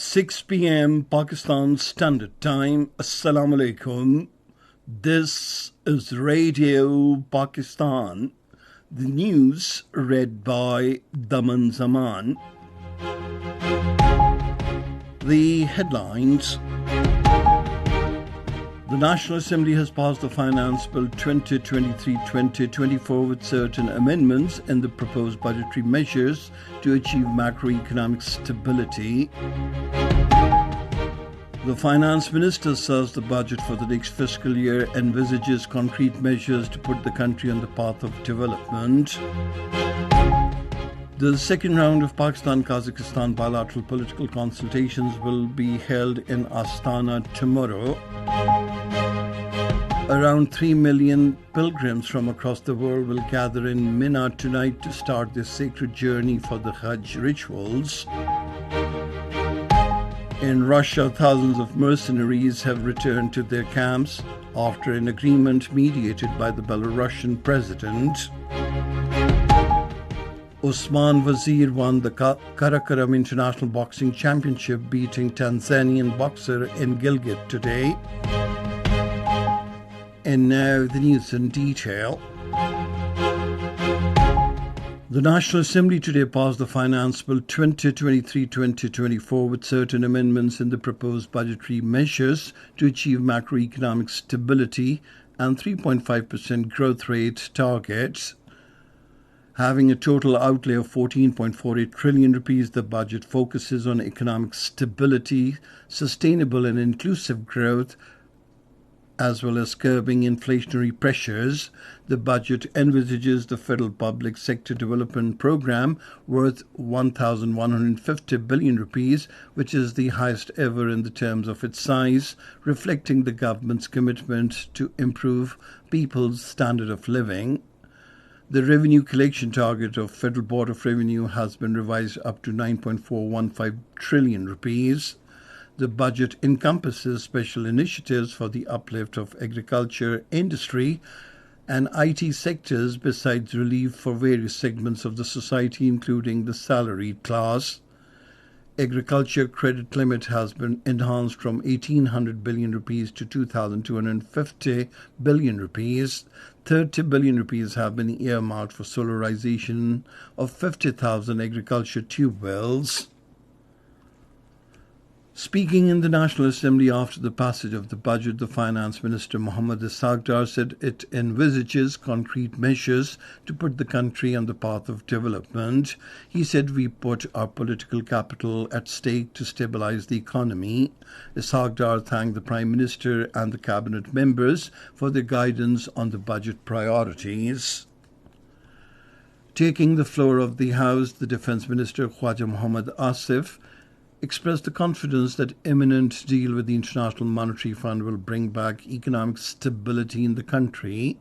6 p.m. Pakistan Standard Time. Assalamu alaikum. This is Radio Pakistan. The news read by Daman Zaman. The headlines. The National Assembly has passed the Finance Bill 2023-2024 with certain amendments in the proposed budgetary measures to achieve macroeconomic stability. The Finance Minister says the budget for the next fiscal year envisages concrete measures to put the country on the path of development. The second round of Pakistan-Kazakhstan bilateral political consultations will be held in Astana tomorrow. Around 3 million pilgrims from across the world will gather in Mina tonight to start their sacred journey for the Hajj rituals. In Russia, thousands of mercenaries have returned to their camps after an agreement mediated by the Belarusian president. Usman Wazir won the Karakoram International Boxing Championship, beating Tanzanian boxer in Gilgit today. And now the news in detail. The National Assembly today passed the Finance Bill 2023-2024 with certain amendments in the proposed budgetary measures to achieve macroeconomic stability and 3.5% growth rate targets. Having a total outlay of 14.48 trillion rupees, the budget focuses on economic stability, sustainable and inclusive growth, as well as curbing inflationary pressures. The budget envisages the Federal Public Sector Development Programme worth 1,150 billion rupees, which is the highest ever in the terms of its size, reflecting the government's commitment to improve people's standard of living. The revenue collection target of Federal Board of Revenue has been revised up to 9.415 trillion rupees. The budget encompasses special initiatives for the uplift of agriculture, industry and IT sectors, besides relief for various segments of the society, including the salaried class. Agriculture credit limit has been enhanced from 1,800 billion rupees to 2,250 billion rupees. 30 billion rupees have been earmarked for solarization of 50,000 agriculture tube wells. Speaking in the National Assembly after the passage of the budget, the Finance Minister Mohammad Ishaq said it envisages concrete measures to put the country on the path of development. He said, "We put our political capital at stake to stabilize the economy." Ishaq thanked the Prime Minister and the Cabinet members for their guidance on the budget priorities. Taking the floor of the House, the Defence Minister Khwaja Mohammad Asif expressed the confidence that imminent deal with the International Monetary Fund will bring back economic stability in the country.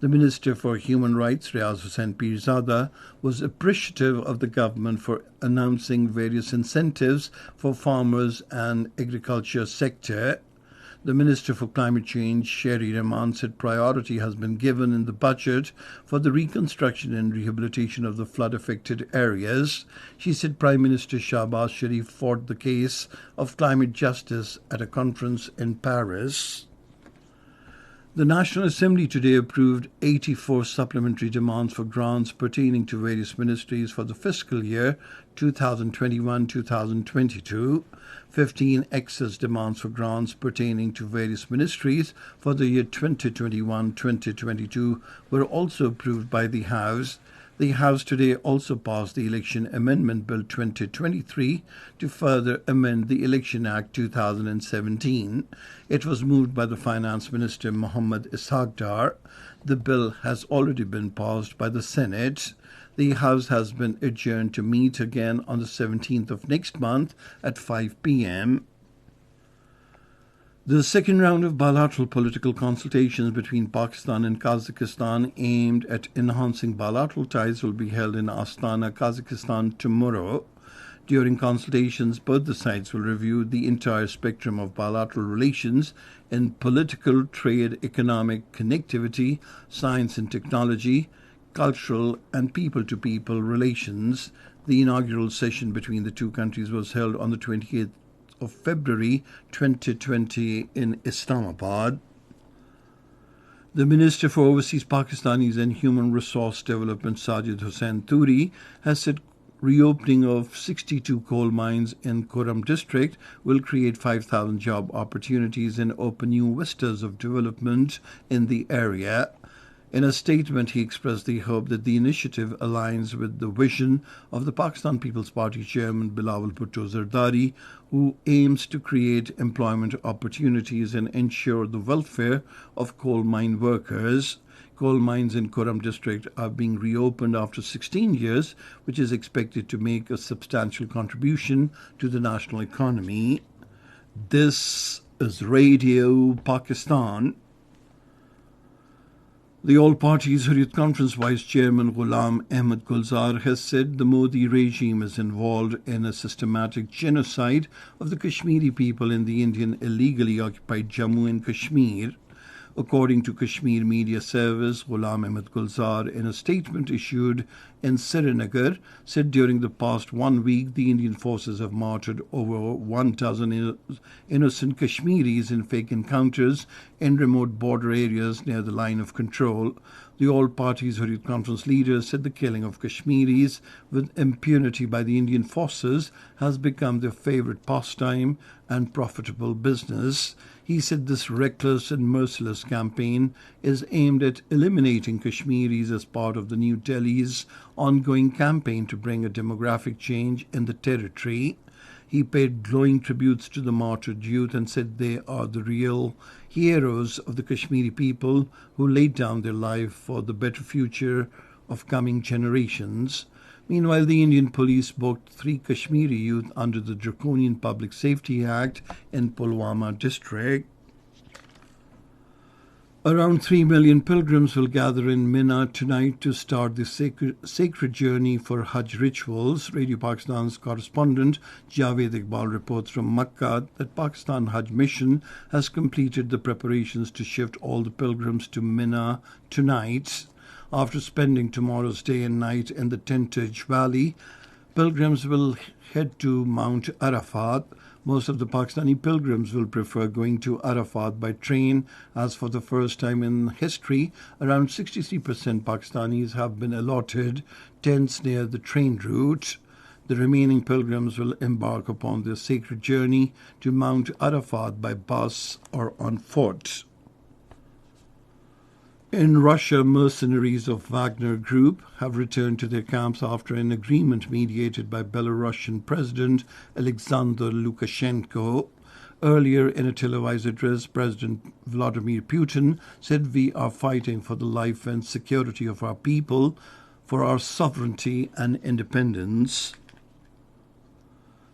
The Minister for Human Rights, Riaz Hussain Pirzada, was appreciative of the government for announcing various incentives for farmers and agriculture sector. The Minister for Climate Change, Sherry Rahman, said priority has been given in the budget for the reconstruction and rehabilitation of the flood-affected areas. She said Prime Minister Shahbaz Sharif fought the case of climate justice at a conference in Paris. The National Assembly today approved 84 supplementary demands for grants pertaining to various ministries for the fiscal year 2021-2022. 15 excess demands for grants pertaining to various ministries for the year 2021-2022 were also approved by the House. The House today also passed the Election Amendment Bill 2023 to further amend the Election Act 2017. It was moved by the Finance Minister Mohammad Ishaq. The bill has already been passed by the Senate. The House has been adjourned to meet again on the 17th of next month at 5 p.m. The second round of bilateral political consultations between Pakistan and Kazakhstan aimed at enhancing bilateral ties will be held in Astana, Kazakhstan tomorrow. During consultations, both the sides will review the entire spectrum of bilateral relations in political, trade, economic, connectivity, science and technology, cultural and people-to-people relations. The inaugural session between the two countries was held on the 28th of February 2020 in Islamabad. The Minister for Overseas Pakistanis and Human Resource Development, Sajid Hussain Turi, has said reopening of 62 coal mines in Kurram district will create 5,000 job opportunities and open new vistas of development in the area. In a statement, he expressed the hope that the initiative aligns with the vision of the Pakistan People's Party chairman Bilawal Bhutto Zardari, who aims to create employment opportunities and ensure the welfare of coal mine workers. Coal mines in Kurram district are being reopened after 16 years, which is expected to make a substantial contribution to the national economy. This is Radio Pakistan. The All Parties Hurriyat Conference Vice Chairman Ghulam Ahmad Gulzar has said the Modi regime is involved in a systematic genocide of the Kashmiri people in the Indian illegally occupied Jammu and Kashmir. According to Kashmir Media Service, Ghulam Ahmad Gulzar, in a statement issued in Srinagar, said during the past 1 week the Indian forces have martyred over 1,000 innocent Kashmiris in fake encounters in remote border areas near the line of control. The All Parties Hurriyat Conference leader said the killing of Kashmiris with impunity by the Indian forces has become their favourite pastime and profitable business. He said this reckless and merciless campaign is aimed at eliminating Kashmiris as part of the New Delhi's ongoing campaign to bring a demographic change in the territory. He paid glowing tributes to the martyred youth and said they are the real heroes of the Kashmiri people who laid down their life for the better future of coming generations. Meanwhile, the Indian police booked 3 Kashmiri youth under the Draconian Public Safety Act in Pulwama district. Around 3 million pilgrims will gather in Mina tonight to start the sacred journey for Hajj rituals. Radio Pakistan's correspondent Javed Iqbal reports from Makkah that Pakistan Hajj Mission has completed the preparations to shift all the pilgrims to Mina tonight. After spending tomorrow's day and night in the Tentage Valley, pilgrims will head to Mount Arafat. Most of the Pakistani pilgrims will prefer going to Arafat by train, as for the first time in history, around 63% Pakistanis have been allotted tents near the train route. The remaining pilgrims will embark upon their sacred journey to Mount Arafat by bus or on foot. In Russia, mercenaries of Wagner Group have returned to their camps after an agreement mediated by Belarusian President Alexander Lukashenko. Earlier in a televised address, President Vladimir Putin said, "We are fighting for the life and security of our people, for our sovereignty and independence."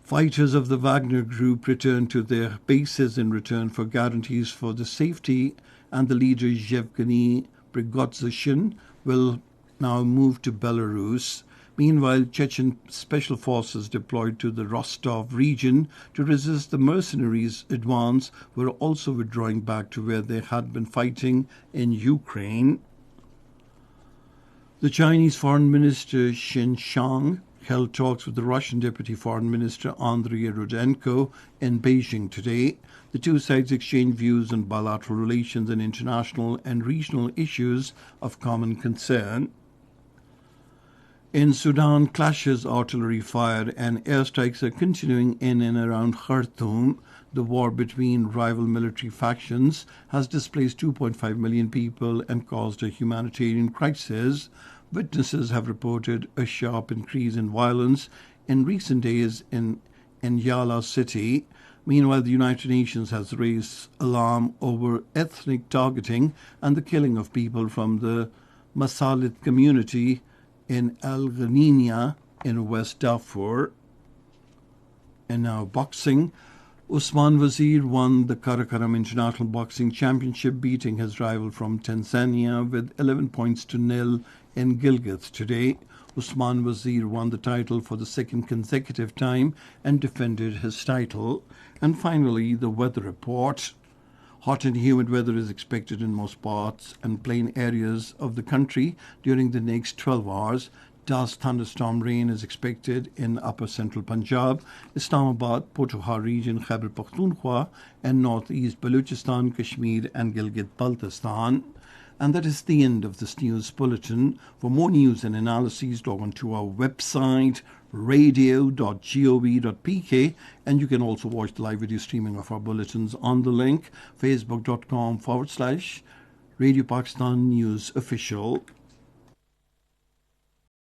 Fighters of the Wagner Group returned to their bases in return for guarantees for the safety, and the leader Yevgeny Prigozhin will now move to Belarus. Meanwhile, Chechen special forces deployed to the Rostov region to resist the mercenaries' advance were also withdrawing back to where they had been fighting in Ukraine. The Chinese Foreign Minister Qin Shang held talks with the Russian Deputy Foreign Minister Andrei Rudenko in Beijing today. The two sides exchanged views on bilateral relations and international and regional issues of common concern. In Sudan, clashes, artillery fire and airstrikes are continuing in and around Khartoum. The war between rival military factions has displaced 2.5 million people and caused a humanitarian crisis. Witnesses have reported a sharp increase in violence in recent days in Nyala city. Meanwhile, the United Nations has raised alarm over ethnic targeting and the killing of people from the Masalit community in Al Ghaniya in West Darfur. And now boxing. Usman Wazir won the Karakoram International Boxing Championship, beating his rival from Tanzania with 11 points to nil in Gilgit today. Usman Wazir won the title for the second consecutive time and defended his title. And finally, the weather report. Hot and humid weather is expected in most parts and plain areas of the country during the next 12 hours. Dust thunderstorm rain is expected in upper central Punjab, Islamabad, Pothohar region, Khyber Pakhtunkhwa, and northeast Balochistan, Kashmir, and Gilgit-Baltistan. And that is the end of this news bulletin. For more news and analyses, log on to our website, radio.gov.pk, and you can also watch the live video streaming of our bulletins on the link facebook.com/Radio Pakistan News Official.